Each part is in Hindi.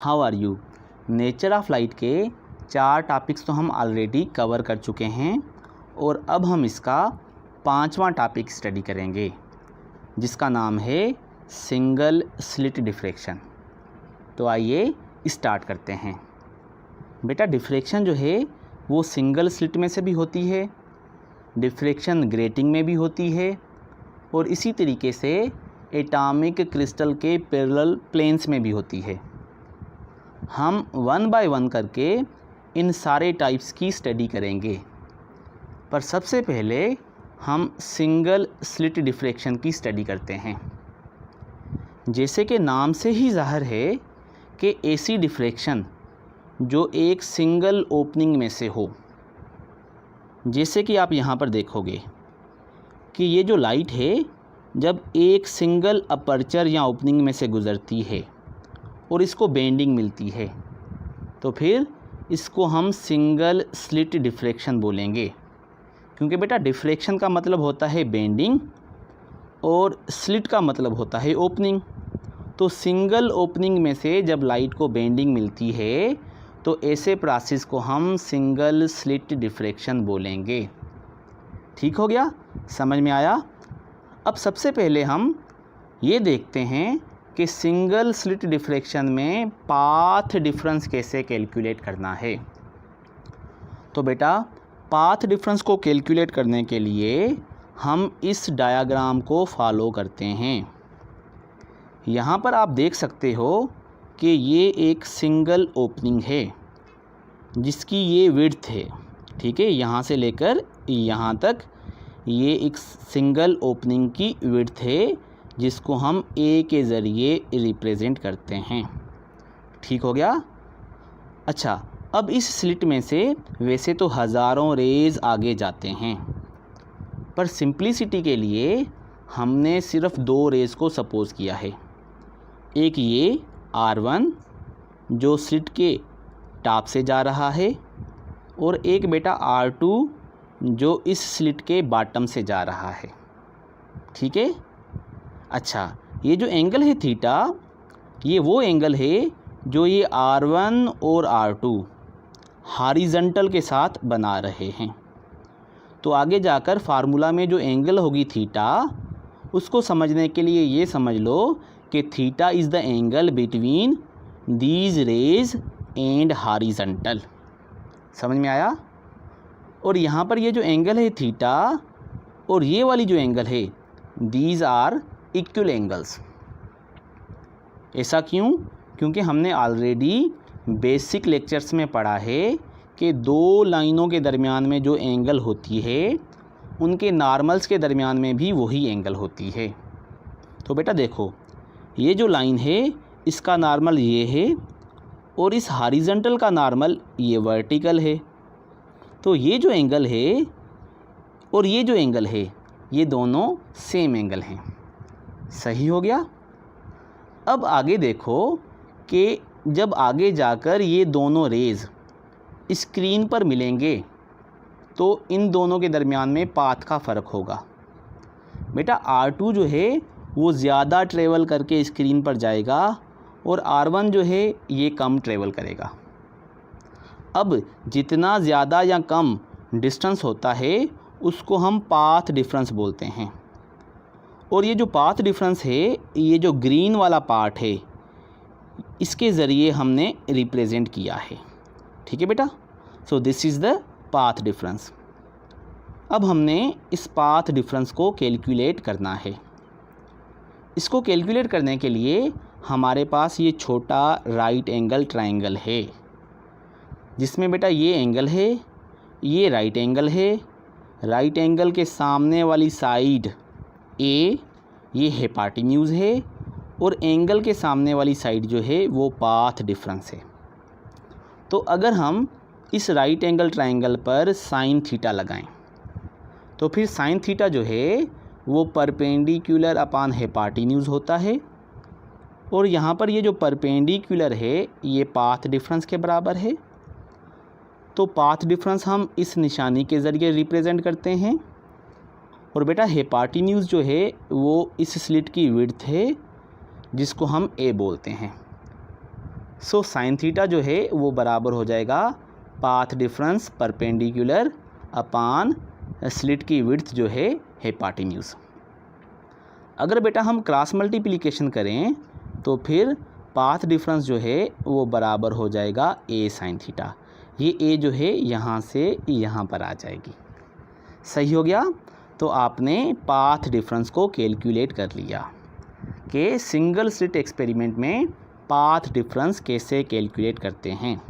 How are you. Nature of light के 4 टॉपिक्स तो हम ऑलरेडी कवर कर चुके हैं और अब हम इसका 5वां टॉपिक स्टडी करेंगे जिसका नाम है सिंगल स्लिट डिफ्रैक्शन। तो आइए स्टार्ट करते हैं। बेटा डिफ्रैक्शन जो है वो सिंगल स्लिट में से भी होती है, डिफ्रैक्शन ग्रेटिंग में भी होती है और इसी तरीके से एटॉमिक क्रिस्टल के पैरेलल प्लेन्स में भी होती है। हम 1 बाय 1 करके इन सारे टाइप्स की स्टडी करेंगे, पर सबसे पहले हम सिंगल स्लिट डिफ्रैक्शन की स्टडी करते हैं। जैसे कि नाम से ही ज़ाहिर है कि ऐसी डिफ्रैक्शन जो एक सिंगल ओपनिंग में से हो। जैसे कि आप यहाँ पर देखोगे कि ये जो लाइट है जब एक सिंगल अपर्चर या ओपनिंग में से गुज़रती है और इसको बेंडिंग मिलती है तो फिर इसको हम सिंगल स्लिट डिफ्रैक्शन बोलेंगे, क्योंकि बेटा डिफ्रैक्शन का मतलब होता है बेंडिंग और स्लिट का मतलब होता है ओपनिंग। तो सिंगल ओपनिंग में से जब लाइट को बेंडिंग मिलती है तो ऐसे प्रोसेस को हम सिंगल स्लिट डिफ्रैक्शन बोलेंगे। ठीक हो गया, समझ में आया। अब सबसे पहले हम ये देखते हैं कि सिंगल स्लिट डिफ्रैक्शन में पाथ डिफरेंस कैसे कैलकुलेट करना है। तो बेटा पाथ डिफरेंस को कैलकुलेट करने के लिए हम इस डायग्राम को फॉलो करते हैं। यहाँ पर आप देख सकते हो कि ये एक सिंगल ओपनिंग है जिसकी ये विड्थ है, ठीक है, यहाँ से लेकर यहाँ तक ये एक सिंगल ओपनिंग की विड्थ है जिसको हम ए के ज़रिए रिप्रेजेंट करते हैं। ठीक हो गया। अच्छा, अब इस स्लिट में से वैसे तो हज़ारों रेज़ आगे जाते हैं, पर सिंप्लिसिटी के लिए हमने सिर्फ 2 रेज़ को सपोज़ किया है। एक ये R1 जो स्लिट के टॉप से जा रहा है और एक बेटा R2 जो इस स्लिट के बॉटम से जा रहा है। ठीक है। अच्छा, ये जो एंगल है थीटा, ये वो एंगल है जो ये R1 और R2 हॉरिजॉन्टल के साथ बना रहे हैं। तो आगे जाकर फार्मूला में जो एंगल होगी थीटा, उसको समझने के लिए ये समझ लो कि theta is the angle between these raise and horizontal. समझ में आया। और यहाँ पर ये जो एंगल है थीटा और ये वाली जो एंगल है, दीज आर इक्वल एंगल्स। ऐसा क्यों? क्योंकि हमने ऑलरेडी बेसिक लेक्चर्स में पढ़ा है कि 2 लाइनों के दरमियान में जो एंगल होती है उनके नॉर्मल्स के दरमियान में भी वही एंगल होती है। तो बेटा देखो, ये जो लाइन है इसका नॉर्मल ये है और इस हॉरिजॉन्टल का नॉर्मल ये वर्टिकल है। तो ये जो एंगल है और ये जो एंगल है ये दोनों सेम एंगल हैं। सही हो गया। अब आगे देखो कि जब आगे जाकर ये दोनों रेज़ स्क्रीन पर मिलेंगे तो इन दोनों के दरमियान में पाथ का फ़र्क होगा। बेटा R2 जो है वो ज़्यादा ट्रेवल करके स्क्रीन पर जाएगा और R1 जो है ये कम ट्रेवल करेगा। अब जितना ज़्यादा या कम डिस्टेंस होता है उसको हम पाथ डिफरेंस बोलते हैं। और ये जो पाथ डिफरेंस है, ये जो ग्रीन वाला पार्ट है, इसके ज़रिए हमने रिप्रेजेंट किया है। ठीक है बेटा। So this is the path difference. अब हमने इस पाथ डिफरेंस को कैलकुलेट करना है। इसको कैलकुलेट करने के लिए हमारे पास ये छोटा राइट एंगल ट्रायंगल है जिसमें बेटा ये एंगल है, ये राइट एंगल है। राइट एंगल के सामने वाली साइड ए ये हिपोटेन्यूज़ है और एंगल के सामने वाली साइड जो है वो पाथ डिफरेंस है। तो अगर हम इस राइट एंगल ट्रायंगल पर साइन थीटा लगाएं तो फिर साइन थीटा जो है वो परपेंडिकुलर अपॉन हिपोटेन्यूज़ होता है और यहाँ पर ये जो परपेंडिकुलर है ये पाथ डिफरेंस के बराबर है। तो पाथ डिफरेंस हम इस निशानी के ज़रिए रिप्रेजेंट करते हैं। और बेटा हिपोटेन्यूज़ जो है वो इस स्लिट की विड्थ है जिसको हम ए बोलते हैं। सो साइन थीटा जो है वो बराबर हो जाएगा पाथ डिफरेंस परपेंडिकुलर अपान स्लिट की विड्थ जो है हिपोटेन्यूज। अगर बेटा हम क्रॉस मल्टीप्लिकेशन करें तो फिर पाथ डिफरेंस जो है वो बराबर हो जाएगा ए साइन थीटा। ये ए जो है यहाँ से यहाँ पर आ जाएगी। सही हो गया। तो आपने पाथ डिफरेंस को कैलकुलेट कर लिया कि सिंगल स्लिट एक्सपेरिमेंट में पाथ डिफरेंस कैसे कैलकुलेट करते हैं।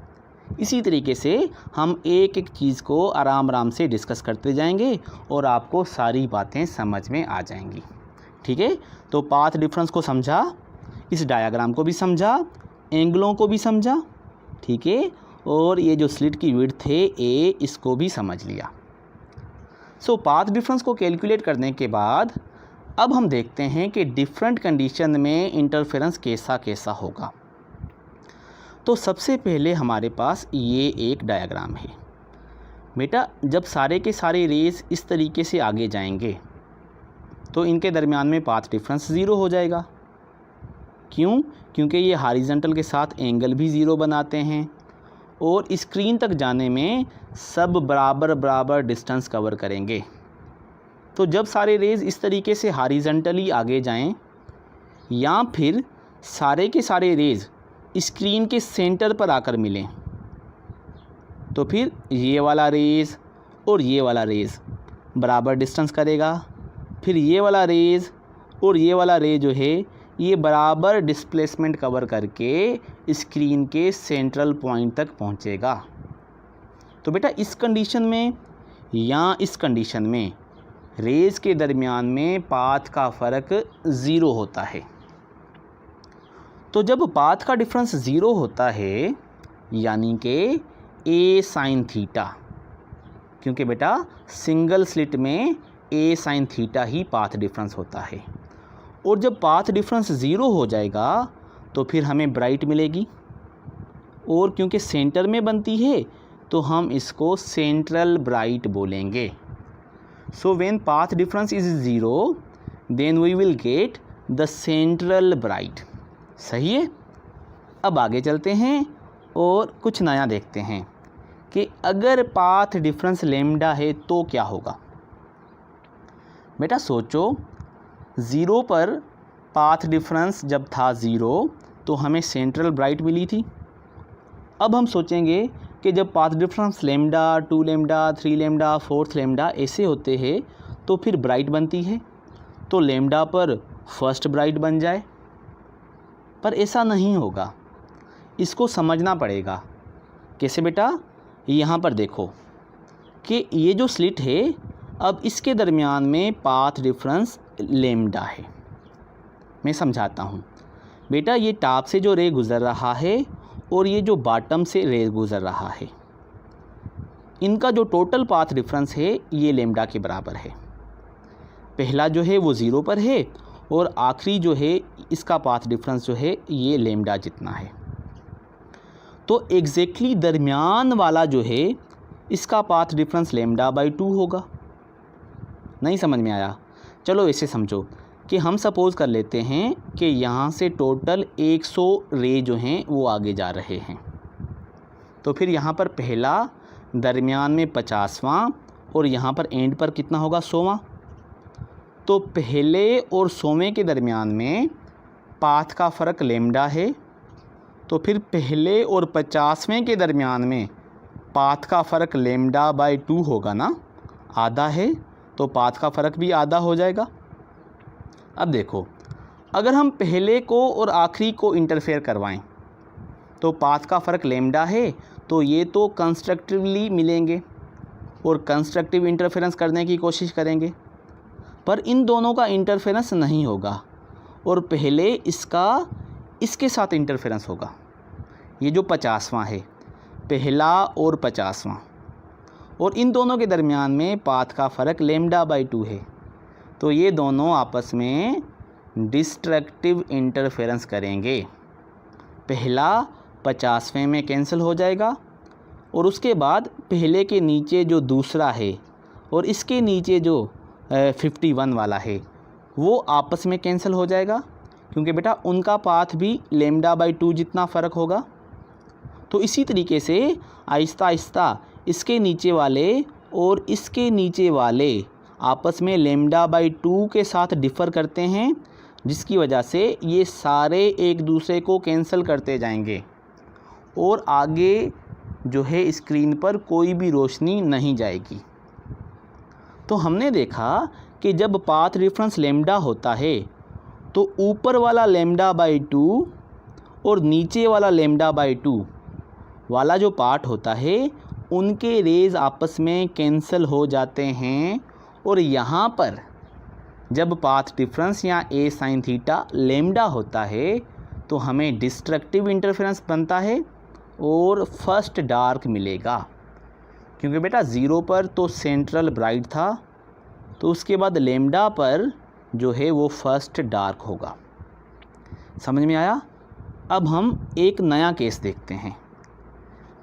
इसी तरीके से हम एक एक चीज़ को आराम आराम से डिस्कस करते जाएंगे और आपको सारी बातें समझ में आ जाएंगी। ठीक है, तो पाथ डिफरेंस को समझा, इस डायग्राम को भी समझा, एंगलों को भी समझा। ठीक है, और ये जो स्लिट की विड्थ है ए, इसको भी समझ लिया। सो पाथ डिफरेंस को कैलकुलेट करने के बाद अब हम देखते हैं कि डिफरेंट कंडीशन में इंटरफेरेंस कैसा कैसा होगा। तो सबसे पहले हमारे पास ये एक डायग्राम है। बेटा जब सारे के सारे रेस इस तरीके से आगे जाएंगे तो इनके दरमियान में पाथ डिफरेंस ज़ीरो हो जाएगा। क्यों? क्योंकि ये हॉरिजॉन्टल के साथ एंगल भी ज़ीरो बनाते हैं और स्क्रीन तक जाने में सब बराबर बराबर डिस्टेंस कवर करेंगे। तो जब सारे रेज़ इस तरीके से हॉरिजॉन्टली आगे जाएं या फिर सारे के सारे रेज़ स्क्रीन के सेंटर पर आकर मिलें तो फिर ये वाला रेज़ और ये वाला रेज़ बराबर डिस्टेंस करेगा। फिर ये वाला रेज़ और ये वाला रे जो है ये बराबर डिस्प्लेसमेंट कवर करके स्क्रीन के सेंट्रल पॉइंट तक पहुंचेगा। तो बेटा इस कंडीशन में या इस कंडीशन में रेज़ के दरमियान में पाथ का फ़र्क ज़ीरो होता है। तो जब पाथ का डिफरेंस ज़ीरो होता है यानी कि ए साइन थीटा, क्योंकि बेटा सिंगल स्लिट में ए साइन थीटा ही पाथ डिफरेंस होता है। और जब पाथ डिफरेंस ज़ीरो हो जाएगा तो फिर हमें ब्राइट मिलेगी और क्योंकि सेंटर में बनती है तो हम इसको सेंट्रल ब्राइट बोलेंगे। So when path difference is zero then we will get the central bright. सही है। अब आगे चलते हैं और कुछ नया देखते हैं कि अगर पाथ डिफरेंस लैम्डा है तो क्या होगा। बेटा सोचो, ज़ीरो पर पाथ डिफरेंस जब था ज़ीरो तो हमें सेंट्रल ब्राइट मिली थी। अब हम सोचेंगे कि जब path difference lambda, 2 lambda, 3 lambda, 4 lambda ऐसे होते हैं तो फिर ब्राइट बनती है तो लैम्डा पर फर्स्ट ब्राइट बन जाए, पर ऐसा नहीं होगा। इसको समझना पड़ेगा। कैसे बेटा? यहाँ पर देखो कि ये जो स्लिट है अब इसके दरमियान में पाथ डिफरेंस लैम्डा है। मैं समझाता हूँ। बेटा ये टॉप से जो रे गुज़र रहा है और ये जो बॉटम से रे गुज़र रहा है, इनका जो टोटल पाथ डिफरेंस है ये लैम्डा के बराबर है। पहला जो है वो ज़ीरो पर है और आखिरी जो है इसका पाथ डिफरेंस जो है ये लैम्डा जितना है। तो एग्जैक्टली दरमियान वाला जो है इसका पाथ डिफरेंस लैम्डा बाई 2 होगा। नहीं समझ में आया? चलो ऐसे समझो कि हम सपोज़ कर लेते हैं कि यहाँ से टोटल 100 रे जो हैं वो आगे जा रहे हैं। तो फिर यहाँ पर पहला, दरमियान में 50वां और यहाँ पर एंड पर कितना होगा 100वां। तो पहले और 100वें के दरमियान में पाथ का फ़र्क लैम्डा है। तो फिर पहले और 50वें के दरमियान में पाथ का फ़र्क लैम्डा बाई 2 होगा ना, आधा है तो पाथ का फ़र्क भी आधा हो जाएगा। अब देखो, अगर हम पहले को और आखिरी को इंटरफेयर करवाएं तो पाथ का फ़र्क लैम्डा है तो ये तो कंस्ट्रक्टिवली मिलेंगे और कंस्ट्रक्टिव इंटरफेरेंस करने की कोशिश करेंगे, पर इन दोनों का इंटरफेरेंस नहीं होगा और पहले इसका इसके साथ इंटरफेरेंस होगा। ये जो 50वां है, पहला और 50वां, और इन दोनों के दरमियान में पाथ का फ़र्क लैम्डा बाई 2 है। तो ये दोनों आपस में डिस्ट्रक्टिव इंटरफेरेंस करेंगे। पहला 50वें में कैंसिल हो जाएगा और उसके बाद पहले के नीचे जो दूसरा है और इसके नीचे जो 51 वाला है वो आपस में कैंसिल हो जाएगा, क्योंकि बेटा उनका पाथ भी लैम्डा बाई 2 जितना फ़र्क होगा। तो इसी तरीके से आहिस्ता आहिस्ता इसके नीचे वाले और इसके नीचे वाले आपस में लैम्डा बाई 2 के साथ डिफ़र करते हैं, जिसकी वजह से ये सारे एक दूसरे को कैंसिल करते जाएंगे और आगे जो है स्क्रीन पर कोई भी रोशनी नहीं जाएगी। तो हमने देखा कि जब पाथ डिफरेंस लैम्डा होता है तो ऊपर वाला लैम्डा बाई 2 और नीचे वाला लैम्डा बाई 2 वाला जो पार्ट होता है उनके रेज़ आपस में कैंसिल हो जाते हैं। और यहाँ पर जब पाथ डिफरेंस या ए साइन थीटा लैम्डा होता है तो हमें डिस्ट्रक्टिव इंटरफेरेंस बनता है और फर्स्ट डार्क मिलेगा, क्योंकि बेटा 0 पर तो सेंट्रल ब्राइट था, तो उसके बाद लैम्डा पर जो है वो फर्स्ट डार्क होगा। समझ में आया? अब हम एक नया केस देखते हैं।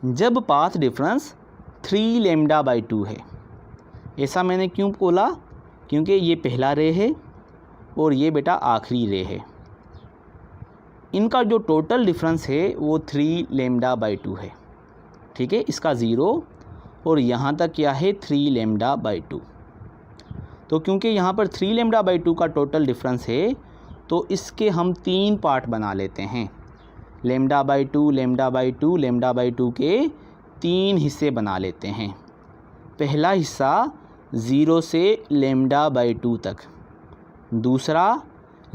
जब पाथ डिफरेंस 3 लैम्डा बाई 2 है, ऐसा मैंने क्यों बोला? क्योंकि ये पहला रे है और ये बेटा आखिरी रे है। इनका जो टोटल डिफरेंस है वो 3 लैम्डा बाई 2 है। ठीक है, इसका 0 और यहाँ तक क्या है 3 लैम्डा बाई 2। तो क्योंकि यहाँ पर 3 लैम्डा बाई 2 का टोटल डिफरेंस है तो इसके हम 3 पार्ट बना लेते हैं। Lambda by 2 lambda by 2 lambda by 2 के 3 हिस्से बना लेते हैं। पहला हिस्सा 0 से लैम्डा बाई 2 तक, दूसरा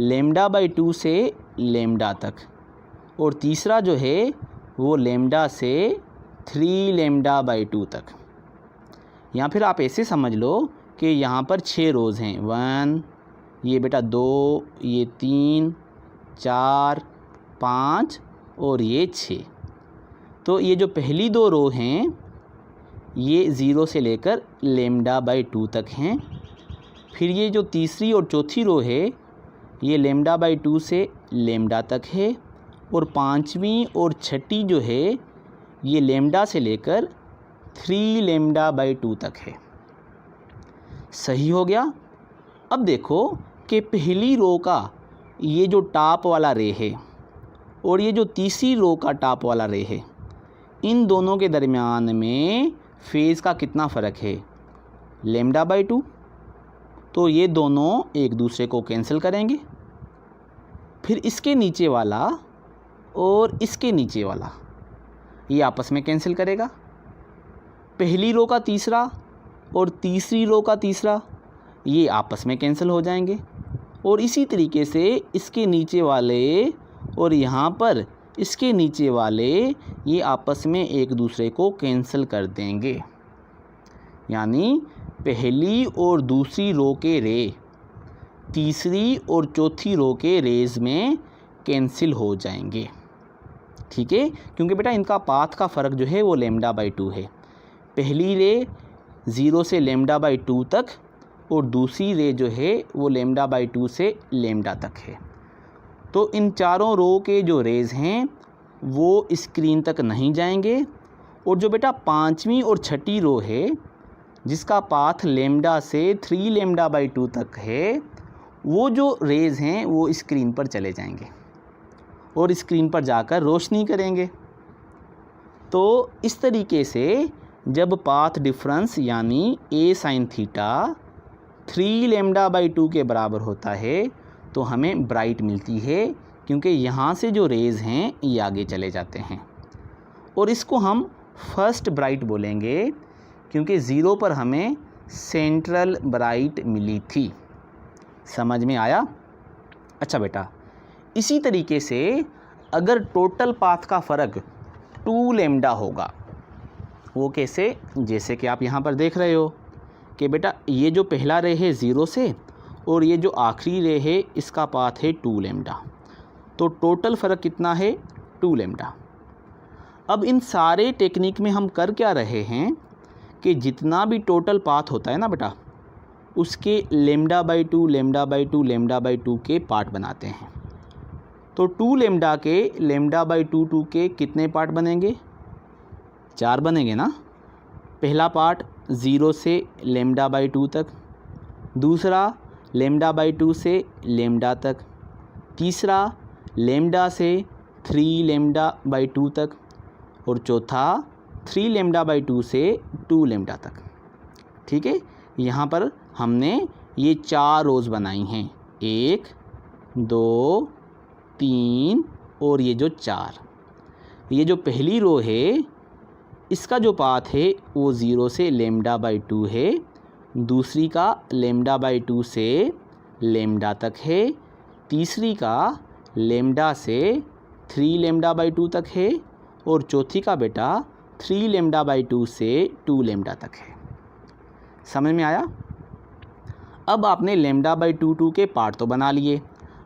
लैम्डा बाई 2 से लैम्डा तक, और तीसरा जो है वो लैम्डा से 3 लैम्डा बाई 2 तक। या फिर आप ऐसे समझ लो कि यहाँ पर 6 रोज़ हैं, 1, ये बेटा 2, ये 3, 4, 5 और ये 6। तो ये जो पहली 2 रो हैं ये 0 से लेकर लैम्डा बाई 2 तक हैं। फिर ये जो तीसरी और चौथी रो है ये लैम्डा बाई 2 से लैम्डा तक है, और पांचवी और छठी जो है ये लैम्डा से लेकर 3 लैम्डा बाई 2 तक है। सही हो गया? अब देखो कि पहली रो का ये जो टॉप वाला रे है और ये जो तीसरी रो का टॉप वाला रे है, इन दोनों के दरमियान में फेज़ का कितना फ़र्क है? Lambda by 2। तो ये दोनों एक दूसरे को कैंसिल करेंगे। फिर इसके नीचे वाला और इसके नीचे वाला ये आपस में कैंसिल करेगा। पहली रो का तीसरा और तीसरी रो का तीसरा ये आपस में कैंसिल हो जाएंगे, और इसी तरीके से इसके नीचे वाले और यहाँ पर इसके नीचे वाले ये आपस में एक दूसरे को कैंसिल कर देंगे। यानी पहली और दूसरी रो के रे तीसरी और चौथी रो के रेज में कैंसिल हो जाएंगे। ठीक है, क्योंकि बेटा इनका पाथ का फ़र्क जो है वो लैम्डा बाई 2 है। पहली रे 0 से लैम्डा बाई 2 तक और दूसरी रे जो है वो लैम्डा बाई 2 से लैम्डा तक है। तो इन चारों रो के जो रेज़ हैं वो स्क्रीन तक नहीं जाएंगे, और जो बेटा पांचवी और छठी रो है जिसका पाथ लैम्डा से 3 लैम्डा बाई 2 तक है, वो जो रेज़ हैं वो स्क्रीन पर चले जाएंगे और स्क्रीन पर जाकर रोशनी करेंगे। तो इस तरीके से जब पाथ डिफरेंस यानी ए साइन थीटा 3 लैम्डा बाई 2 के बराबर होता है तो हमें ब्राइट मिलती है, क्योंकि यहाँ से जो रेज़ हैं ये आगे चले जाते हैं, और इसको हम फर्स्ट ब्राइट बोलेंगे क्योंकि 0 पर हमें सेंट्रल ब्राइट मिली थी। समझ में आया? अच्छा बेटा, इसी तरीके से अगर टोटल पाथ का फ़र्क 2 लैम्डा होगा, वो कैसे? जैसे कि आप यहाँ पर देख रहे हो कि बेटा ये जो पहला रे है 0 से और ये जो आखिरी रे है इसका पाथ है 2 लैम्डा, तो टोटल फ़र्क कितना है? 2 लैम्डा। अब इन सारे टेक्निक में हम कर क्या रहे हैं कि जितना भी टोटल पाथ होता है ना बेटा, उसके lambda by 2 lambda by 2 lambda by 2 के पार्ट बनाते हैं। तो 2 लैम्डा के लैम्डा बाई 2 के कितने पार्ट बनेंगे? 4 बनेंगे ना। पहला पार्ट 0 से लैम्डा बाई 2 तक, दूसरा लैम्डा बाई 2 से लैम्डा तक, तीसरा लैम्डा से 3 लैम्डा बाई 2 तक, और चौथा 3 लेमडा बाई 2 से 2 लेमडा तक। ठीक है, यहाँ पर हमने ये 4 रोज़ बनाई हैं, 1 2 3 और ये जो 4। ये जो पहली रो है इसका जो पाथ है वो 0 से लेमडा बाई 2 है, दूसरी का लेमडा बाई 2 से लेमडा तक है, तीसरी का लेमडा से 3 लेमडा बाई 2 तक है और चौथी का बेटा 3 लेमडा बाई 2 से 2 लेमडा तक है। समझ में आया? अब आपने लेमडा बाई 2 के पार्ट तो बना लिए।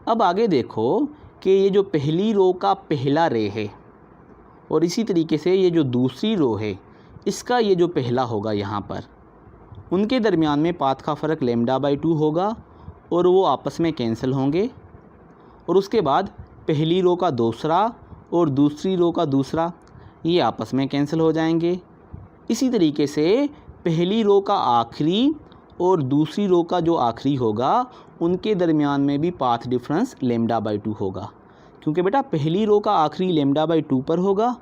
अब आगे देखो कि ये जो पहली रो का पहला रे है और इसी तरीके से ये जो दूसरी रो है इसका ये जो पहला होगा यहाँ पर, उनके दरमियान में पाथ का फ़र्क लेमडा बाई 2 होगा और वो आपस में कैंसिल होंगे। और उसके बाद पहली रो का दूसरा और दूसरी रो का दूसरा ये आपस में कैंसिल हो जाएंगे। इसी तरीके से पहली रो का आखिरी और दूसरी रो का जो आखिरी होगा उनके दरमियान में भी पाथ डिफरेंस लेमडा बाई 2 होगा, क्योंकि बेटा पहली रो का आखिरी लेमडा बाई 2 पर होगा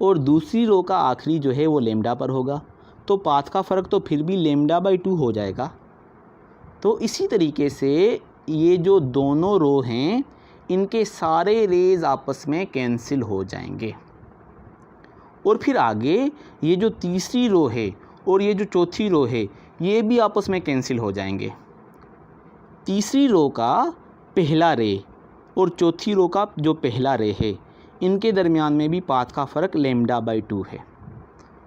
और दूसरी रो का आखिरी जो है वो लेमडा पर होगा, तो पाथ का फ़र्क तो फिर भी लेमडा बाई 2 हो जाएगा। तो इसी तरीके से ये जो दोनों रो हैं इनके सारे रेज़ आपस में कैंसिल हो जाएंगे। और फिर आगे ये जो तीसरी रो है और ये जो चौथी रो है ये भी आपस में कैंसिल हो जाएंगे। तीसरी रो का पहला रे और चौथी रो का जो पहला रे है इनके दरमियान में भी पाथ का फ़र्क लेमडा बाई 2 है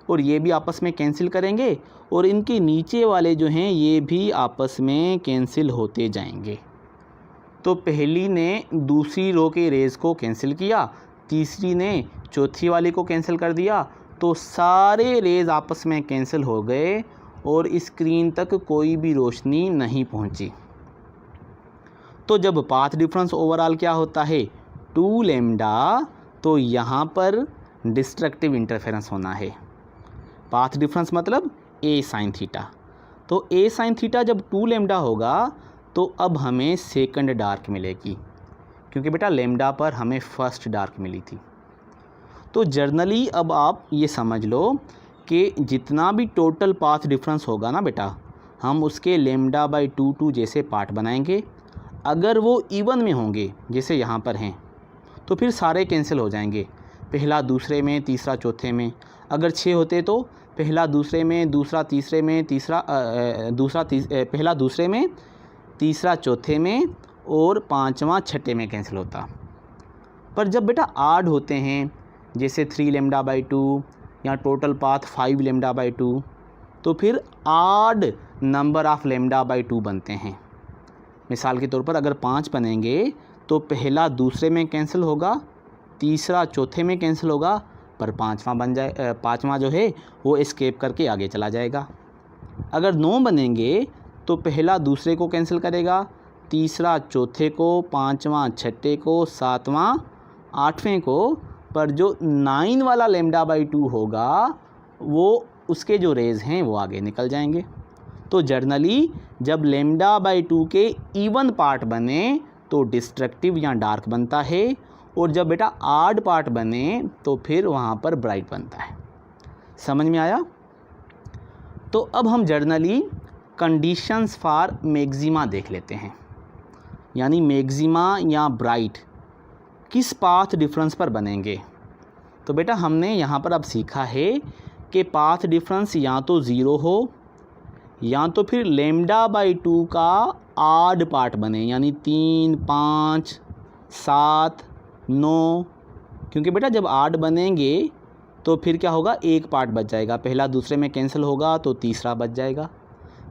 और ये भी आपस में कैंसिल करेंगे और इनके नीचे वाले जो हैं ये भी आपस में कैंसिल होते जाएंगे। तो पहली ने दूसरी रो के रेज़ को कैंसिल किया, तीसरी ने चौथी वाली को कैंसिल कर दिया, तो सारे रेज़ आपस में कैंसिल हो गए और स्क्रीन तक कोई भी रोशनी नहीं पहुंची। तो जब पाथ डिफरेंस ओवरऑल क्या होता है 2 लेमडा, तो यहाँ पर डिस्ट्रक्टिव इंटरफेरेंस होना है। पाथ डिफरेंस मतलब a साइन थीटा, तो a साइन थीटा जब 2 लेमडा होगा तो अब हमें सेकंड डार्क मिलेगी, क्योंकि बेटा लेमडा पर हमें फर्स्ट डार्क मिली थी। तो जर्नली अब आप ये समझ लो कि जितना भी टोटल पाथ डिफरेंस होगा ना बेटा, हम उसके लेमडा बाई 2 जैसे पार्ट बनाएंगे। अगर वो इवन में होंगे जैसे यहाँ पर हैं तो फिर सारे कैंसिल हो जाएंगे, पहला दूसरे में, तीसरा चौथे में। अगर 6 होते तो पहला दूसरे में, दूसरा तीसरे में, पहला दूसरे में, तीसरा चौथे में और पांचवा छठे में कैंसिल होता। पर जब बेटा आड होते हैं जैसे 3 लेमडा बाई 2 या टोटल पाथ 5 लेमडा बाई 2, तो फिर आड नंबर ऑफ लेमडा बाई 2 बनते हैं। मिसाल के तौर पर अगर 5 बनेंगे तो पहला दूसरे में कैंसिल होगा, तीसरा चौथे में कैंसिल होगा, पर पाँचवा जो है वो एस्केप करके आगे चला जाएगा। अगर 9 बनेंगे तो पहला दूसरे को कैंसिल करेगा, तीसरा चौथे को, पांचवा छठे को, सातवां आठवें को, पर जो 9 वाला लेमडा बाई 2 होगा वो उसके जो रेज़ हैं वो आगे निकल जाएंगे। तो जर्नली जब लेमडा बाई 2 के इवन पार्ट बने तो डिस्ट्रक्टिव या डार्क बनता है, और जब बेटा आड पार्ट बने तो फिर वहाँ पर ब्राइट बनता है। समझ में आया? तो अब हम जर्नली कंडीशंस फॉर मैक्सिमा देख लेते हैं, यानी मैक्सिमा या ब्राइट किस पाथ डिफरेंस पर बनेंगे। तो बेटा हमने यहाँ पर अब सीखा है कि पाथ डिफरेंस या तो 0 हो या तो फिर लेमडा बाई 2 का आड पार्ट बने, यानी 3, 5, 7, 9। क्योंकि बेटा जब आड बनेंगे तो फिर क्या होगा, एक पार्ट बच जाएगा, पहला दूसरे में कैंसिल होगा तो तीसरा बच जाएगा,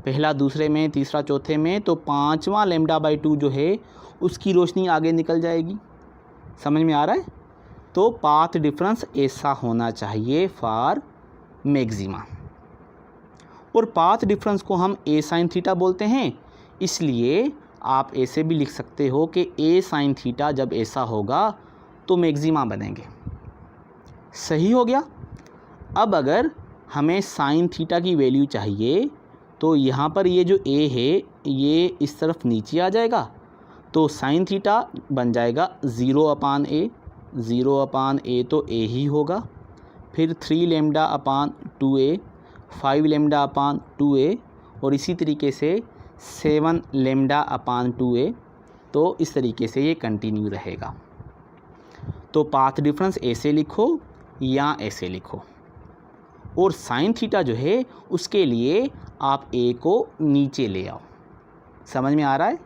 पहला दूसरे में, तीसरा चौथे में, तो पांचवा लेमडा बाई 2 जो है उसकी रोशनी आगे निकल जाएगी। समझ में आ रहा है? तो पाथ डिफरेंस ऐसा होना चाहिए फॉर मैक्सिमा। और पाथ डिफरेंस को हम a साइन थीटा बोलते हैं, इसलिए आप ऐसे भी लिख सकते हो कि a साइन थीटा जब ऐसा होगा तो मैक्सिमा बनेंगे। सही हो गया? अब अगर हमें साइन थीटा की वैल्यू चाहिए तो यहाँ पर ये जो a है ये इस तरफ नीचे आ जाएगा, तो साइन थीटा बन जाएगा 0/a। 0/a तो a ही होगा। फिर 3 लेमडा अपान 2a, 5 लेमडा अपान 2a और इसी तरीके से 7 लेमडा अपान 2a। तो इस तरीके से ये कंटिन्यू रहेगा। तो पाथ डिफरेंस ऐसे लिखो या ऐसे लिखो, और साइन थीटा जो है उसके लिए आप a को नीचे ले आओ। समझ में आ रहा है?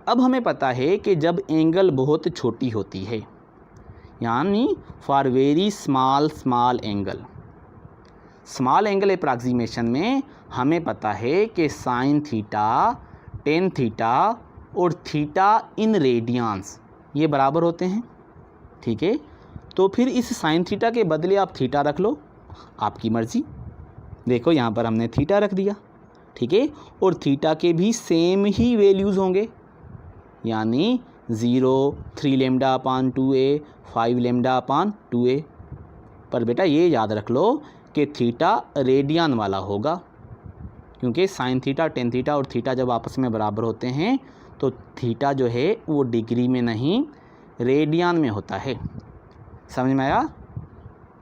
अब हमें पता है कि जब एंगल बहुत छोटी होती है, यानी for very small angle approximation में हमें पता है कि साइन थीटा, टेन थीटा और थीटा इन रेडियंस ये बराबर होते हैं। ठीक है, तो फिर इस साइन थीटा के बदले आप थीटा रख लो, आपकी मर्ज़ी। देखो यहाँ पर हमने थीटा रख दिया। ठीक है, और थीटा के भी सेम ही वैल्यूज़ होंगे, यानी 0, 3 लेमडा अपान 2a, 5 लेमडा अपान 2a। पर बेटा ये याद रख लो कि थीटा रेडियन वाला होगा, क्योंकि साइन थीटा, टेन थीटा और थीटा जब आपस में बराबर होते हैं तो थीटा जो है वो डिग्री में नहीं रेडियन में होता है। समझ में आया?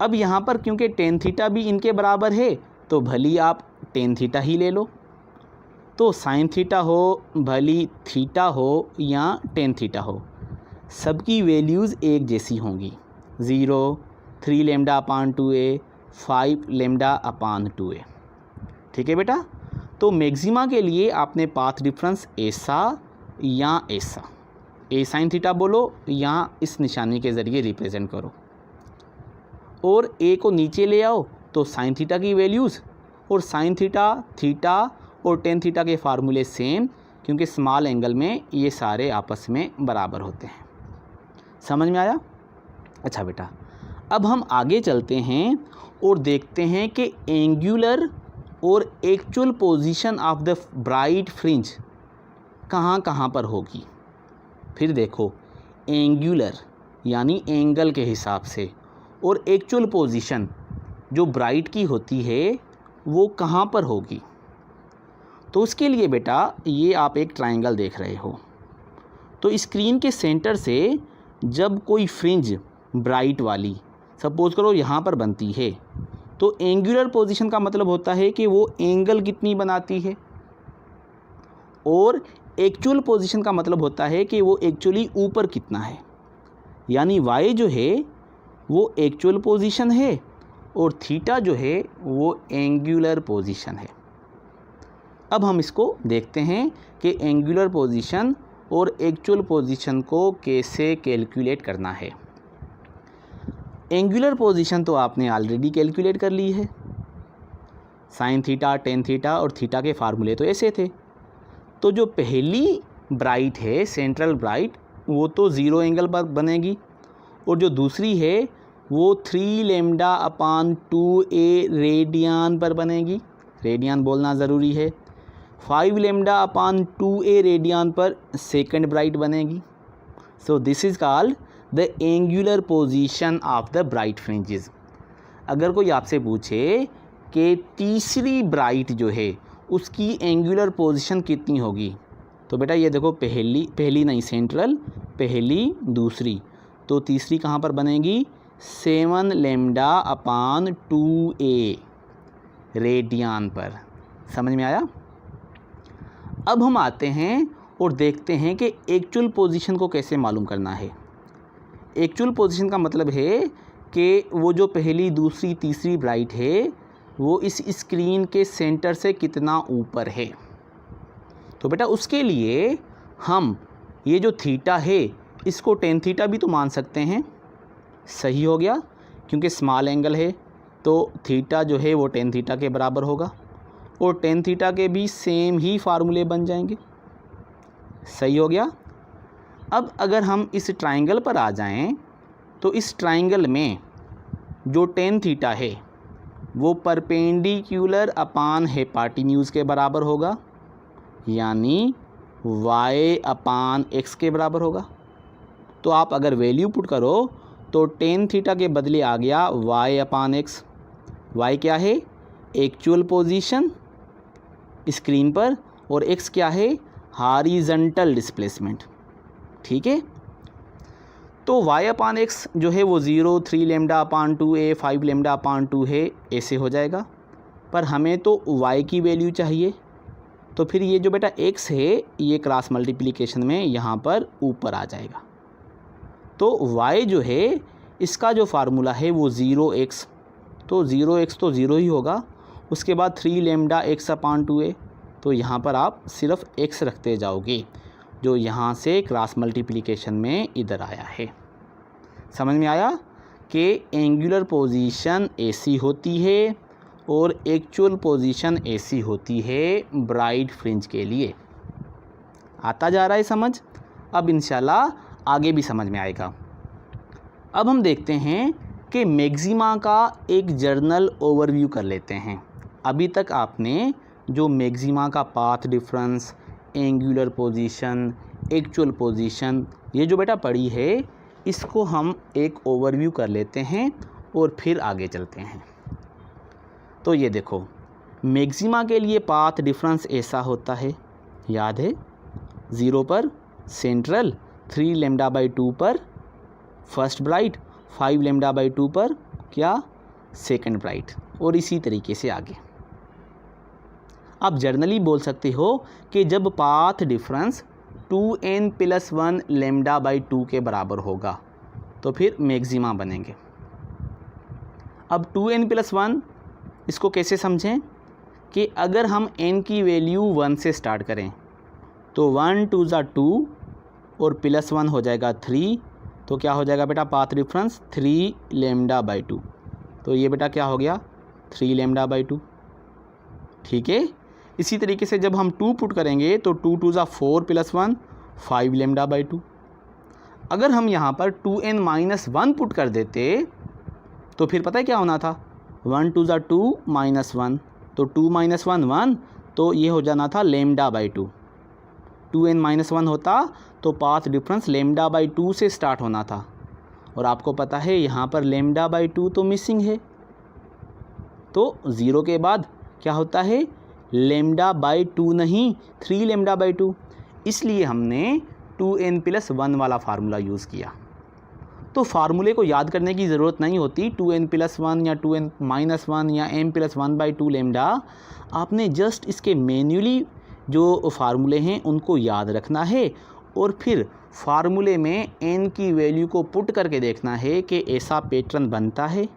अब यहाँ पर क्योंकि टेन थीटा भी इनके बराबर है तो भली आप टेन थीटा ही ले लो। तो साइन थीटा हो, भली थीटा हो या टेन थीटा हो, सबकी वैल्यूज़ एक जैसी होंगी। 0, 3 लेमडा अपान 2a, 5 लेमडा अपान 2a। ठीक है बेटा, तो मैक्सिमा के लिए आपने पाथ डिफरेंस ऐसा या ऐसा, ए साइन थीटा बोलो या इस निशानी के ज़रिए रिप्रेजेंट करो, और ए को नीचे ले आओ तो साइन थीटा की वैल्यूज़, और साइन थीटा, थीटा और टेन थीटा के फार्मूले सेम, क्योंकि स्मॉल एंगल में ये सारे आपस में बराबर होते हैं। समझ में आया? अच्छा बेटा, अब हम आगे चलते हैं और देखते हैं कि एंगुलर और actual position of the bright fringe कहाँ कहाँ पर होगी। फिर देखो, एंगुलर यानी एंगल के हिसाब से, और एक्चुअल पोजीशन जो ब्राइट की होती है वो कहाँ पर होगी। तो उसके लिए बेटा ये आप एक ट्रायंगल देख रहे हो, तो स्क्रीन के सेंटर से जब कोई फ्रिंज ब्राइट वाली सपोज करो यहाँ पर बनती है, तो एंगुलर पोजीशन का मतलब होता है कि वो एंगल कितनी बनाती है, और एक्चुअल पोजीशन का मतलब होता है कि वो एक्चुअली ऊपर कितना है। यानी y जो है वो एक्चुअल पोजीशन है और थीटा जो है वो एंगुलर पोजीशन है। अब हम इसको देखते हैं कि एंगुलर पोजीशन और एक्चुअल पोजीशन को कैसे कैलकुलेट करना है। एंगुलर पोजीशन तो आपने ऑलरेडी कैलकुलेट कर ली है, साइन थीटा, टेन थीटा और थीटा के फार्मूले तो ऐसे थे। तो जो पहली ब्राइट है, सेंट्रल ब्राइट, वो तो 0 एंगल पर बनेगी, और जो दूसरी है वो 3 लेमडा अपान 2a रेडियन पर बनेगी। रेडियन बोलना ज़रूरी है। 5 लेमडा अपान 2a रेडियन पर सेकंड ब्राइट बनेगी। So this is called the angular position of the bright fringes. अगर कोई आपसे पूछे कि तीसरी ब्राइट जो है उसकी एंगुलर पोजीशन कितनी होगी, तो बेटा ये देखो, पहली नहीं, सेंट्रल पहली, दूसरी, तो तीसरी कहाँ पर बनेगी, 7 लेमडा अपान 2a रेडियन पर। समझ में आया? अब हम आते हैं और देखते हैं कि एक्चुअल पोजीशन को कैसे मालूम करना है। एक्चुअल पोजीशन का मतलब है कि वो जो पहली, दूसरी, तीसरी ब्राइट है वो इस स्क्रीन के सेंटर से कितना ऊपर है। तो बेटा उसके लिए हम ये जो थीटा है इसको टेन थीटा भी तो मान सकते हैं। सही हो गया, क्योंकि स्मॉल एंगल है तो थीटा जो है वो टेन थीटा के बराबर होगा, और टेन थीटा के भी सेम ही फार्मूले बन जाएंगे। सही हो गया। अब अगर हम इस ट्रायंगल पर आ जाएं, तो इस ट्रायंगल में जो टेन थीटा है वो परपेंडिकुलर अपान हाइपोटेन्यूज़ के बराबर होगा, यानी y अपान x के बराबर होगा। तो आप अगर वैल्यू पुट करो तो टेन थीटा के बदले आ गया y अपान x। y क्या है, एक्चुअल पोजीशन स्क्रीन पर, और x क्या है, हॉरिजॉन्टल डिस्प्लेसमेंट। ठीक है, तो y अपान एक्स जो है वो 0, 3 लेमडा अपान 2a, 5 लेमडा अपान 2 है, ऐसे हो जाएगा। पर हमें तो y की वैल्यू चाहिए, तो फिर ये जो बेटा x है ये क्रॉस मल्टीप्लिकेशन में यहाँ पर ऊपर आ जाएगा। तो y जो है इसका जो फार्मूला है वो 0x, तो 0x तो 0 ही होगा। उसके बाद 3 लेमडा x अपान 2a, तो यहाँ पर आप सिर्फ x रखते जाओगे, जो यहाँ से क्रॉस मल्टीप्लिकेशन में इधर आया है। समझ में आया कि एंगुलर पोजीशन ऐसी होती है और एक्चुअल पोजीशन ऐसी होती है ब्राइट फ्रिंज के लिए। आता जा रहा है समझ? अब इंशाल्लाह आगे भी समझ में आएगा। अब हम देखते हैं कि मैक्सिमा का एक जर्नल ओवरव्यू कर लेते हैं। अभी तक आपने जो मैक्सिमा का path difference, angular position, actual position, ये जो बेटा पढ़ी है, इसको हम एक ओवरव्यू कर लेते हैं और फिर आगे चलते हैं। तो ये देखो, मैक्सिमा के लिए पाथ डिफरेंस ऐसा होता है, याद है, 0 पर सेंट्रल, 3 लेमडा बाई 2 पर फर्स्ट ब्राइट, 5 लेमडा बाई 2 पर क्या, सेकंड ब्राइट, और इसी तरीके से आगे। आप जर्नली बोल सकते हो कि जब path difference 2n+1 lambda by 2 के बराबर होगा तो फिर मैक्सिमा बनेंगे। अब 2n+1 इसको कैसे समझें कि अगर हम n की वैल्यू 1 से स्टार्ट करें तो 1 2 ज़ा 2 और +1 हो जाएगा 3, तो क्या हो जाएगा बेटा पाथ डिफरेंस 3 लेमडा बाई 2। तो ये बेटा क्या हो गया, 3 लेमडा बाई 2। ठीक है, इसी तरीके से जब हम 2 पुट करेंगे तो 2 2 ज़ा 4 +1 5 लेमडा बाई 2। अगर हम यहाँ पर 2n-1 पुट कर देते तो फिर पता है क्या होना था, 1 2 ज़ा 2 -1, तो 2 - 1 1, तो ये हो जाना था लेमडा बाई 2। 2n-1 होता तो पाथ डिफरेंस लेमडा बाई 2 से स्टार्ट होना था, और आपको पता है यहाँ पर लेमडा बाई 2 तो मिसिंग है, तो 0 के बाद क्या होता है, लेमडा बाई 2 नहीं, 3 लेमडा बाई 2। इसलिए हमने 2n+1 वाला फार्मूला यूज़ किया। तो फार्मूले को याद करने की ज़रूरत नहीं होती, 2n+1 या 2n-1 या m+1/2 लेमडा। आपने जस्ट इसके मैन्युअली जो फार्मूले हैं उनको याद रखना है और फिर फार्मूले में n की वैल्यू को पुट करके देखना है कि ऐसा पैटर्न बनता है।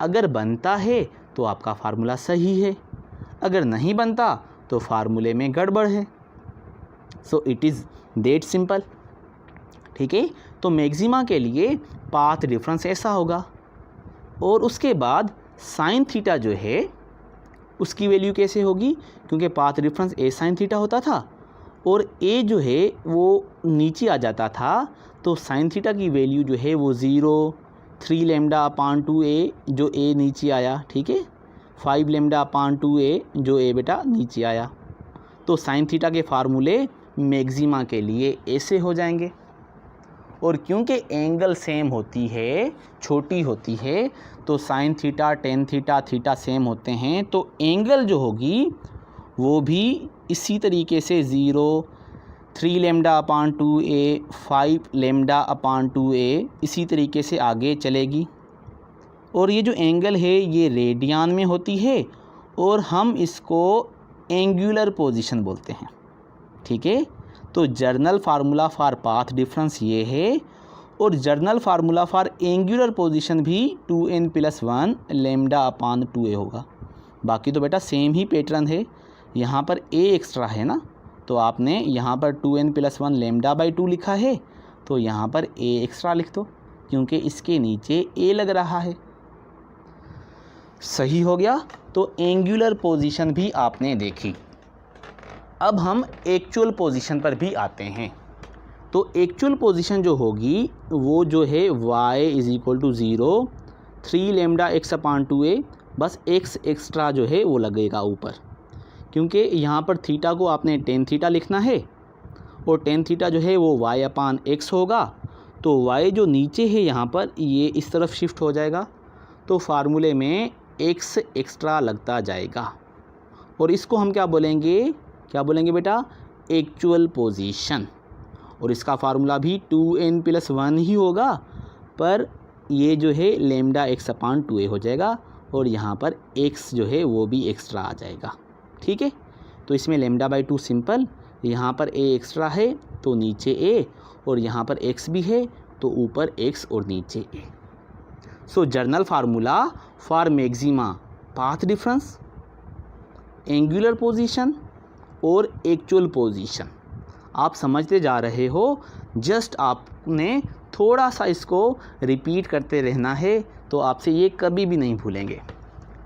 अगर बनता है तो आपका फार्मूला सही है, अगर नहीं बनता तो फार्मूले में गड़बड़ है। So it is that simple. ठीक है, तो मैक्सिमा के लिए पाथ डिफरेंस ऐसा होगा, और उसके बाद साइन थीटा जो है उसकी वैल्यू कैसे होगी, क्योंकि path difference a sine theta होता था और a जो है वो नीचे आ जाता था, तो साइन थीटा की वैल्यू जो है वो 0, 3 लेमडा अपान 2a जो a नीचे आया, ठीक है, 5 लेमडा अपान 2a जो a बेटा नीचे आया। तो साइन थीटा के फार्मूले मैक्सिमा के लिए ऐसे हो जाएंगे, और क्योंकि एंगल सेम होती है, छोटी होती है, तो sine theta, tan theta, theta same होते हैं, तो एंगल जो होगी वो भी इसी तरीके से 0, 3 लेमडा अपान 2a, 5 लेमडा अपान 2a इसी तरीके से आगे चलेगी। और ये जो एंगल है ये रेडियन में होती है और हम इसको एंगुलर पोजीशन बोलते हैं। ठीक है, तो journal formula for path difference ये है, और journal formula for angular position भी 2n+1 लेमडा अपान 2a होगा। बाकी तो बेटा सेम ही पैटर्न है, यहाँ पर a एक्स्ट्रा है ना, तो आपने यहाँ पर 2n+1 लेमडा बाई 2 लिखा है, तो यहाँ पर a एक्स्ट्रा लिख दो, क्योंकि इसके नीचे a लग रहा है। सही हो गया। तो एंगुलर पोजीशन भी आपने देखी। अब हम एक्चुअल पोजीशन पर भी आते हैं। तो एक्चुअल पोजीशन जो होगी वो जो है y = 0, 3 लेमडा x अपान 2a, बस x एक्स्ट्रा जो है वो लगेगा ऊपर, क्योंकि यहाँ पर थीटा को आपने टेन थीटा लिखना है और टेन थीटा जो है वो y अपान x होगा, तो y जो नीचे है यहाँ पर ये इस तरफ शिफ्ट हो जाएगा, तो फार्मूले में x एक्स्ट्रा लगता जाएगा, और इसको हम क्या बोलेंगे बेटा, एक्चुअल पोजीशन। और इसका फार्मूला भी 2n+1 ही होगा, पर ये जो है लेमडा x/2a हो जाएगा और यहाँ पर x जो है वो भी एक्स्ट्रा आ जाएगा। ठीक है, तो इसमें λ/2 सिंपल, यहाँ पर a एक्स्ट्रा है तो नीचे a, और यहाँ पर x भी है तो ऊपर x और नीचे a। So journal formula for maxima, path difference, angular position और एक्चुअल पोजीशन आप समझते जा रहे हो। जस्ट आपने थोड़ा सा इसको रिपीट करते रहना है तो आपसे ये कभी भी नहीं भूलेंगे।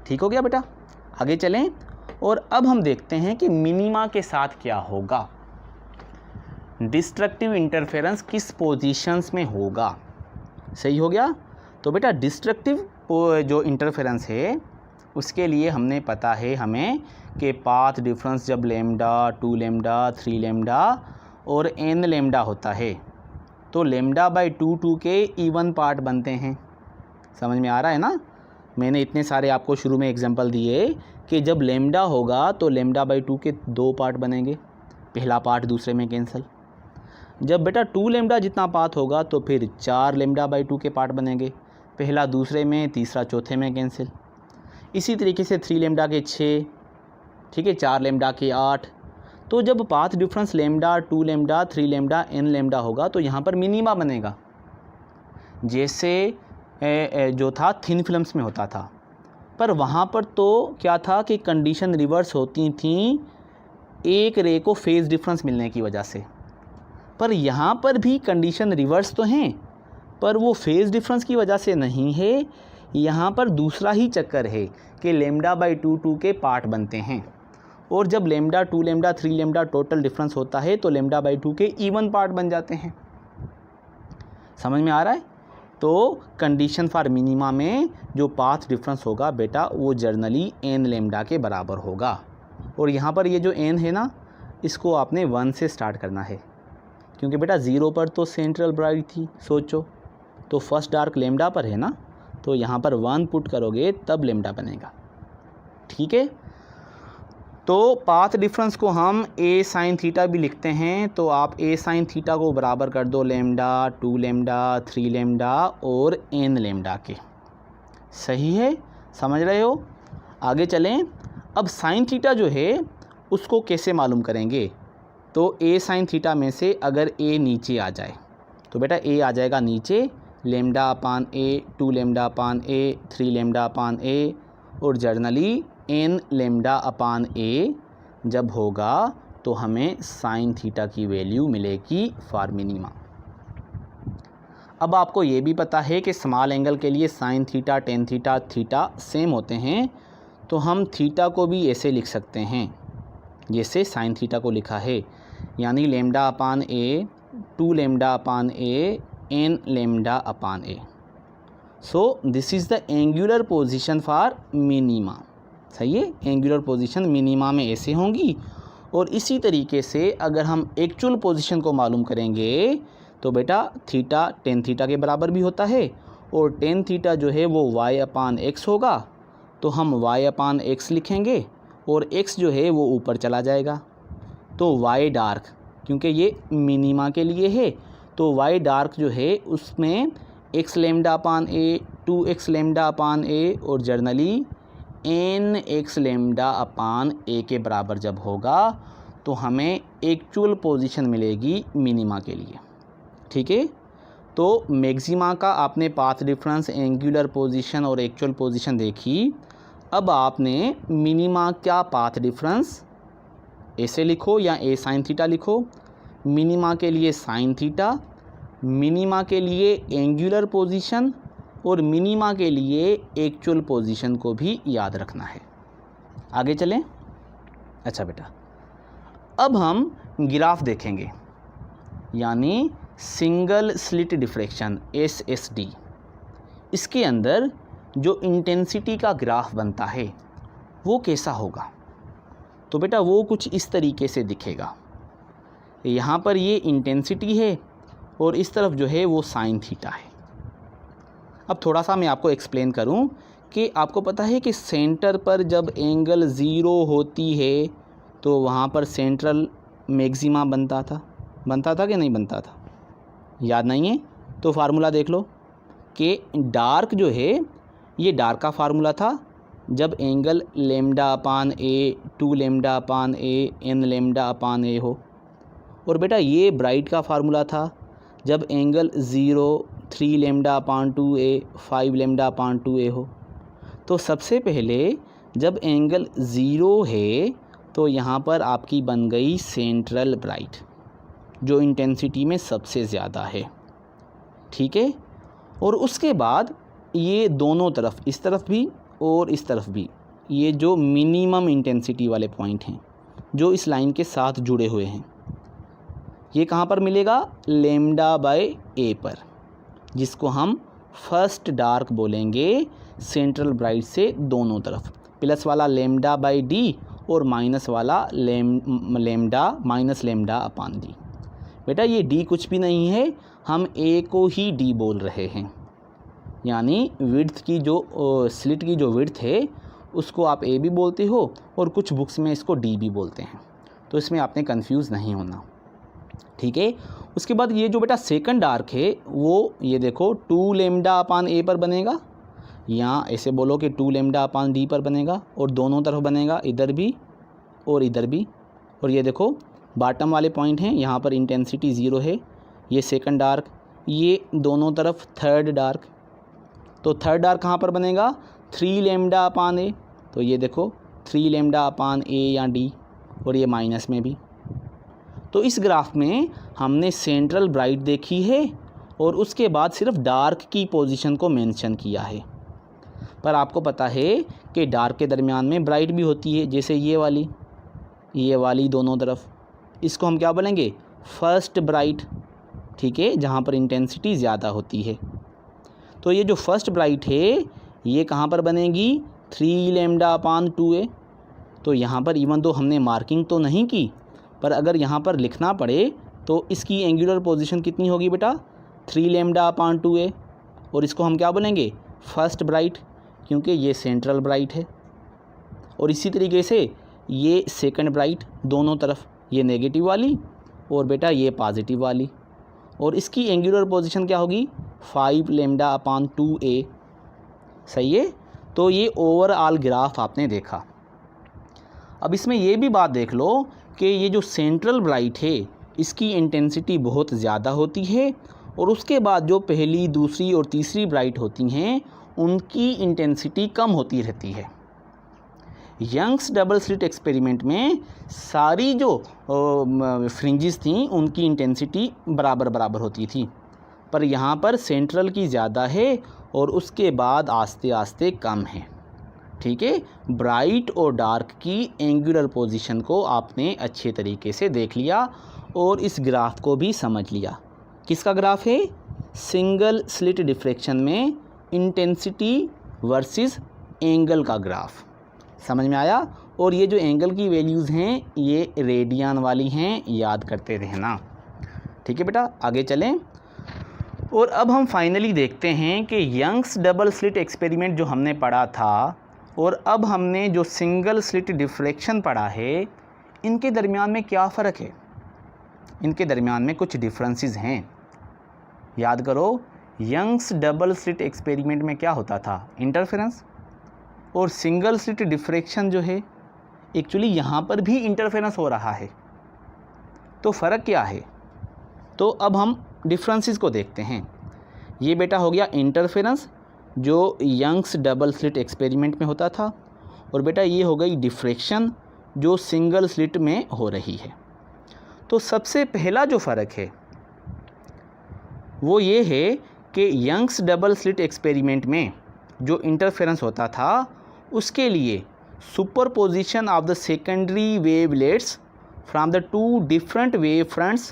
ठीक हो गया बेटा, आगे चलें और अब हम देखते हैं कि मिनिमा के साथ क्या होगा। डिस्ट्रक्टिव इंटरफेरेंस किस पोजीशंस में होगा। सही हो गया। तो बेटा डिस्ट्रक्टिव जो इंटरफेरेंस है उसके लिए हमने पता है हमें कि पाथ डिफरेंस जब लेमडा, 2 लेमडा, 3 लेमडा और n लेमडा होता है तो λ/2 के इवन पार्ट बनते हैं। समझ में आ रहा है ना। मैंने इतने सारे आपको शुरू में एग्जांपल दिए कि जब लेमडा होगा तो λ/2 के 2 पार्ट बनेंगे, पहला पार्ट दूसरे में कैंसिल। जब बेटा 2 लेमडा जितना पाथ होगा तो फिर 4 λ/2 के पार्ट बनेंगे, पहला दूसरे में, तीसरा चौथे में कैंसिल। इसी तरीके से 3 लेमडा के 6, ठीक है, 4 लेमडा के 8। तो जब path difference lambda, 2 lambda, 3 lambda, n lambda होगा तो यहाँ पर मिनिमा बनेगा, जैसे जो था थिन फिल्म्स में होता था। पर वहाँ पर तो क्या था कि कंडीशन रिवर्स होती थी एक रे को फेज़ डिफरेंस मिलने की वजह से। पर यहाँ पर भी कंडीशन रिवर्स तो हैं, पर वो फेज़ डिफरेंस की वजह से नहीं है। यहाँ पर दूसरा ही चक्कर है कि λ/2 के पार्ट बनते हैं, और जब lambda, 2 lambda, 3 lambda total difference होता है तो λ/2 के इवन पार्ट बन जाते हैं। समझ में आ रहा है। तो कंडीशन फॉर मिनिमा में जो पाथ डिफरेंस होगा बेटा वो जर्नली n लेमडा के बराबर होगा। और यहाँ पर ये जो n है ना, इसको आपने 1 से स्टार्ट करना है, क्योंकि बेटा 0 पर तो सेंट्रल ब्राइट थी, सोचो, तो फर्स्ट डार्क लेमडा पर है ना, तो यहाँ पर 1 पुट करोगे तब लेमडा बनेगा। ठीक है, तो पाथ डिफरेंस को हम a sin थीटा भी लिखते हैं, तो आप a sin थीटा को बराबर कर दो लेमडा, 2 लेमडा, 3 लेमडा और n लेमडा के। सही है, समझ रहे हो। आगे चलें। अब sin थीटा जो है उसको कैसे मालूम करेंगे। तो a sin थीटा में से अगर a नीचे आ जाए तो बेटा a आ जाएगा नीचे, λ/a, 2 λ/a, 3 λ/a, और जर्नली n λ/a जब होगा तो हमें साइन थीटा की वैल्यू मिलेगी फॉर मिनिमा। अब आपको ये भी पता है कि स्मॉल एंगल के लिए sine theta, tan theta, theta same होते हैं, तो हम थीटा को भी ऐसे लिख सकते हैं जैसे साइन थीटा को लिखा है, यानी λ/a, 2 λ/a, n λ/a। So this is the angular position for minima. सही है, एंगुलर पोजीशन मिनिमा में ऐसे होंगी। और इसी तरीके से अगर हम एक्चुअल पोजीशन को मालूम करेंगे तो बेटा थीटा टेन थीटा के बराबर भी होता है, और टेन थीटा जो है वो y/x होगा, तो हम y/x लिखेंगे और x जो है वो ऊपर चला जाएगा। तो y डार्क, क्योंकि ये मिनिमा के लिए है, तो y डार्क जो है उसमें x λ/a, 2x λ/a और जर्नली nx λ/a के बराबर जब होगा तो हमें एक्चुअल पोजीशन मिलेगी मिनिमा के लिए। ठीक है, तो मैक्सिमा का आपने पाथ डिफरेंस, एंगुलर पोजीशन और एक्चुअल पोजीशन देखी। अब आपने मिनिमा का पाथ डिफरेंस ऐसे लिखो या a sin थीटा लिखो, मिनिमा के लिए साइन थीटा, मिनिमा के लिए एंगुलर पोजीशन और मिनिमा के लिए एक्चुअल पोजीशन को भी याद रखना है। आगे चलें। अच्छा बेटा, अब हम ग्राफ देखेंगे, यानी सिंगल स्लिट डिफ्रैक्शन SSD। इसके अंदर जो इंटेंसिटी का ग्राफ बनता है वो कैसा होगा। तो बेटा वो कुछ इस तरीके से दिखेगा। यहाँ पर ये इंटेंसिटी है और इस तरफ जो है वो साइन थीटा है। अब थोड़ा सा मैं आपको एक्सप्लेन करूं कि आपको पता है कि सेंटर पर जब एंगल 0 होती है तो वहाँ पर सेंट्रल मैक्सिमा बनता था, बनता था कि नहीं बनता था? याद नहीं है तो फार्मूला देख लो कि डार्क जो है ये डार्क का फार्मूला था जब एंगल लेमडा अपान ए, 2 लेमडा अपान ए, n लेमडा अपान ए हो। और बेटा ये ब्राइट का फार्मूला था जब एंगल 0, 3 लेमडा अपान 2a, 5 लेमडा अपान 2a हो। तो सबसे पहले जब एंगल 0 है तो यहाँ पर आपकी बन गई सेंट्रल ब्राइट जो इंटेंसिटी में सबसे ज़्यादा है, ठीक है। और उसके बाद ये दोनों तरफ, इस तरफ भी और इस तरफ भी, ये जो मिनिमम इंटेंसिटी वाले पॉइंट हैं जो इस लाइन के साथ जुड़े हुए हैं, ये कहाँ पर मिलेगा? लेमडा बाय ए पर, जिसको हम फर्स्ट डार्क बोलेंगे सेंट्रल ब्राइट से दोनों तरफ। प्लस वाला लेमडा बाय डी और माइनस वाला लेमडा माइनस लेमडा अपान डी। बेटा ये डी कुछ भी नहीं है, हम ए को ही डी बोल रहे हैं, यानी विड्थ की जो स्लिट की जो विड्थ है उसको आप ए भी बोलते हो और कुछ बुक्स में इसको डी भी बोलते हैं, तो इसमें आपने कंफ्यूज नहीं होना, ठीक है। उसके बाद ये जो बेटा सेकंड डार्क है वो ये देखो 2 लेमडा अपान ए पर बनेगा, यहाँ ऐसे बोलो कि 2 लेमडा अपान डी पर बनेगा और दोनों तरफ बनेगा, इधर भी और इधर भी। और ये देखो बॉटम वाले पॉइंट हैं, यहाँ पर इंटेंसिटी 0 है, ये सेकंड डार्क, ये दोनों तरफ थर्ड डार्क। तो थर्ड डार्क कहाँ पर बनेगा? 3 लेमडा अपान ए, तो ये देखो 3 लेमडा अपान ए या डी, और ये माइनस में भी। तो इस ग्राफ में हमने सेंट्रल ब्राइट देखी है और उसके बाद सिर्फ डार्क की पोजीशन को मेंशन किया है, पर आपको पता है कि डार्क के दरमियान में ब्राइट भी होती है, जैसे ये वाली दोनों तरफ, इसको हम क्या बोलेंगे? फर्स्ट ब्राइट, ठीक है, जहाँ पर इंटेंसिटी ज़्यादा होती है। तो ये जो फर्स्ट ब्राइट है ये कहाँ पर बनेगी? 3 लेमडा अपान 2a। तो यहाँ पर इवन दो हमने मार्किंग तो नहीं की, पर अगर यहाँ पर लिखना पड़े तो इसकी एंगुलर पोजीशन कितनी होगी बेटा? 3 लेमडा अपान 2a, और इसको हम क्या बोलेंगे? फर्स्ट ब्राइट, क्योंकि ये सेंट्रल ब्राइट है। और इसी तरीके से ये सेकंड ब्राइट, दोनों तरफ, ये नेगेटिव वाली और बेटा ये पॉजिटिव वाली, और इसकी एंगुलर पोजीशन क्या होगी? 5 लेमडा अपान 2a, सही है। तो ये ओवरऑल ग्राफ आपने देखा। अब इसमें ये भी बात देख लो कि ये जो सेंट्रल ब्राइट है इसकी इंटेंसिटी बहुत ज़्यादा होती है, और उसके बाद जो पहली, दूसरी और तीसरी ब्राइट होती हैं उनकी इंटेंसिटी कम होती रहती है। यंग्स डबल स्लिट एक्सपेरिमेंट में सारी जो फ्रिंजेस थी उनकी इंटेंसिटी बराबर बराबर होती थी, पर यहाँ पर सेंट्रल की ज़्यादा है और उसके बाद आस्ते आस्ते कम है, ठीक है। ब्राइट और डार्क की एंगुलर पोजीशन को आपने अच्छे तरीके से देख लिया और इस ग्राफ को भी समझ लिया। किसका ग्राफ है? सिंगल स्लिट डिफ्रैक्शन में इंटेंसिटी वर्सेस एंगल का ग्राफ, समझ में आया। और ये जो एंगल की वैल्यूज़ हैं ये रेडियन वाली हैं, याद करते रहना, ठीक है बेटा। आगे चलें और अब हम फाइनली देखते हैं कि यंग्स डबल स्लिट एक्सपेरिमेंट जो हमने पढ़ा था और अब हमने जो सिंगल स्लिट डिफ्रैक्शन पढ़ा है, इनके दरमियान में क्या फ़र्क है? इनके दरमियान में कुछ डिफरेंसेस हैं, याद करो। यंग्स डबल स्लिट एक्सपेरिमेंट में क्या होता था? इंटरफेरेंस। और सिंगल स्लिट डिफ्रैक्शन जो है एक्चुअली यहाँ पर भी इंटरफेरेंस हो रहा है। तो फ़र्क क्या है? तो अब हम डिफरेंसेस को देखते हैं। ये बेटा हो गया इंटरफेरेंस जो यंग्स डबल स्लिट एक्सपेरिमेंट में होता था, और बेटा ये हो गई डिफ्रैक्शन जो सिंगल स्लिट में हो रही है। तो सबसे पहला जो फ़र्क है वो ये है कि यंग्स डबल स्लिट एक्सपेरिमेंट में जो इंटरफेरेंस होता था उसके लिए superposition of the secondary wavelets from the 2 different wave fronts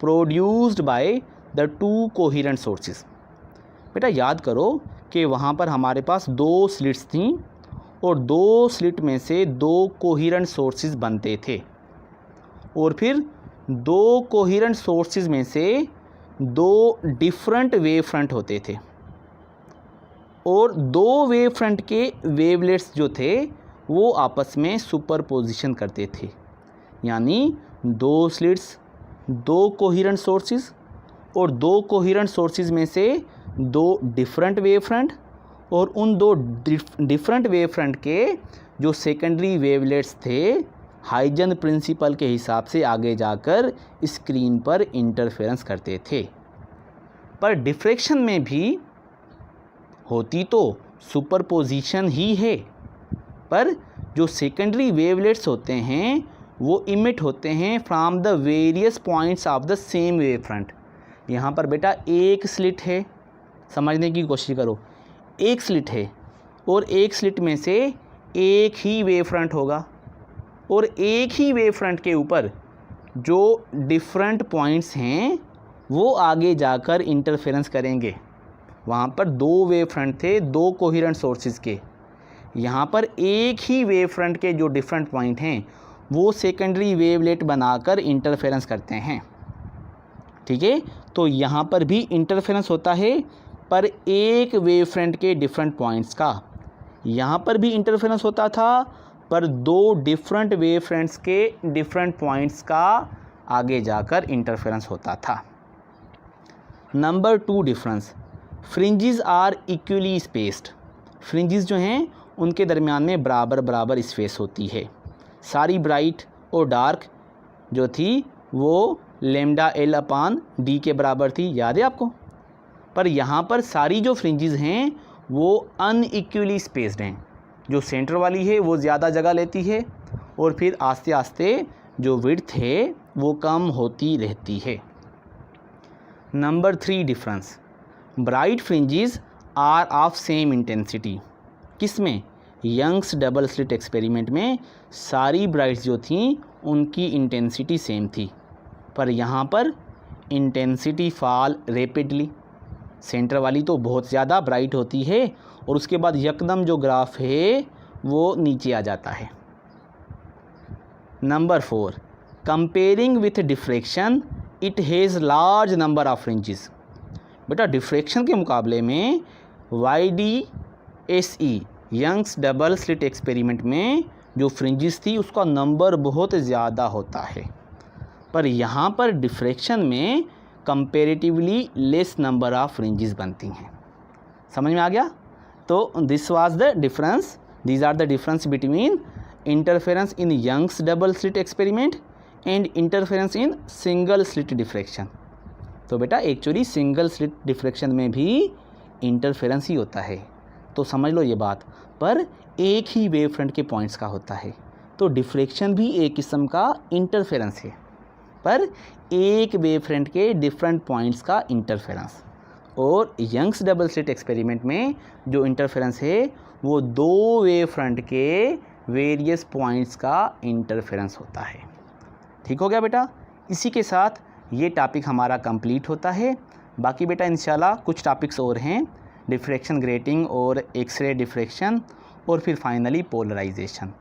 produced by the 2 coherent sources. बेटा याद करो कि वहाँ पर हमारे पास 2 स्लिट्स थीं और 2 स्लिट में से 2 कोहेरेंट सोर्सेज बनते थे, और फिर 2 कोहेरेंट सोर्सेज में से 2 डिफरेंट वेव फ्रंट होते थे, और 2 वेव फ्रंट के वेवलेट्स जो थे वो आपस में सुपरपोजिशन करते थे, यानी 2 स्लिट्स दो कोहेरेंट सोर्सेज और दो कोहेरेंट सोर्सेज में से दो डिफरेंट वेव फ्रंट और उन दो डिफरेंट वेव फ्रंट के जो सेकेंडरी वेवलेट्स थे हाइजेंस प्रिंसिपल के हिसाब से आगे जाकर स्क्रीन पर इंटरफेरेंस करते थे। पर डिफ्रैक्शन में भी होती तो सुपरपोजिशन ही है, पर जो सेकेंडरी वेवलेट्स होते हैं वो इमिट होते हैं from the various points of the same wave front. यहाँ पर बेटा एक स्लिट है, समझने की कोशिश करो, एक स्लिट है और एक स्लिट में से एक ही वेव फ्रंट होगा और एक ही वेव फ्रंट के ऊपर जो डिफरेंट पॉइंट्स हैं वो आगे जाकर इंटरफेरेंस करेंगे। वहाँ पर दो वेव फ्रंट थे दो कोहेरेंट सोर्सेज के, यहाँ पर एक ही वेव फ्रंट के जो डिफरेंट पॉइंट हैं वो सेकेंडरी वेवलेट बनाकर इंटरफेरेंस करते हैं। ठीक है, तो यहाँ पर भी इंटरफेरेंस होता है पर एक वेव फ्रंट के डिफरेंट पॉइंट्स का। यहाँ पर भी इंटरफेरेंस होता था पर दो डिफरेंट वेव फ्रंट्स के डिफरेंट पॉइंट्स का आगे जाकर इंटरफेरेंस होता था। Number 2 difference, fringes are equally spaced. Fringes जो हैं उनके दरमियान में बराबर बराबर स्पेस होती है। सारी ब्राइट और डार्क जो थी वो लेमडा एल अपान डी के बराबर थी, याद है आपको। पर यहाँ पर सारी जो फ्रिंजेस हैं वो अनइक्वली स्पेस्ड हैं। जो सेंटर वाली है वो ज़्यादा जगह लेती है और फिर आस्ते आस्ते जो विड्थ है वो कम होती रहती है। Number 3 difference, bright fringes are of same intensity. किस में? यंग्स डबल स्लिट एक्सपेरिमेंट में सारी ब्राइट्स जो थीं उनकी इंटेंसिटी सेम थी, पर यहाँ पर इंटेंसिटी फॉल रैपिडली। सेंटर वाली तो बहुत ज़्यादा ब्राइट होती है और उसके बाद यकदम जो ग्राफ है वो नीचे आ जाता है। Number 4, comparing with diffraction it has large number of fringes. बेटा डिफ्रैक्शन के मुकाबले में YDSE Young's double slit experiment में जो फ्रिंजेस थी उसका नंबर बहुत ज़्यादा होता है, पर यहाँ पर डिफ्रैक्शन में comparatively less number of fringes बनती हैं। समझ में आ गया? तो this was the difference, these are the difference between interference in Young's double slit experiment and interference in single slit diffraction. तो बेटा एक्चुअली सिंगल स्लिट डिफ्रैक्शन में भी इंटरफेरेंस ही होता है, तो समझ लो ये बात, पर एक ही वेव फ्रंट के पॉइंट्स का होता है। तो डिफ्रैक्शन भी एक किस्म का इंटरफेरेंस है, पर एक वेव फ्रंट के डिफरेंट पॉइंट्स का इंटरफेरेंस। और यंग्स डबल स्लिट एक्सपेरिमेंट में जो इंटरफेरेंस है वो दो वेव फ्रंट के वेरियस पॉइंट्स का इंटरफेरेंस होता है। ठीक हो गया बेटा? इसी के साथ ये टॉपिक हमारा कंप्लीट होता है। बाकी बेटा इंशाल्लाह कुछ टॉपिक्स और हैं, डिफ्रैक्शन ग्रेटिंग और एक्सरे डिफ्रैक्शन और फिर फाइनली पोलराइजेशन।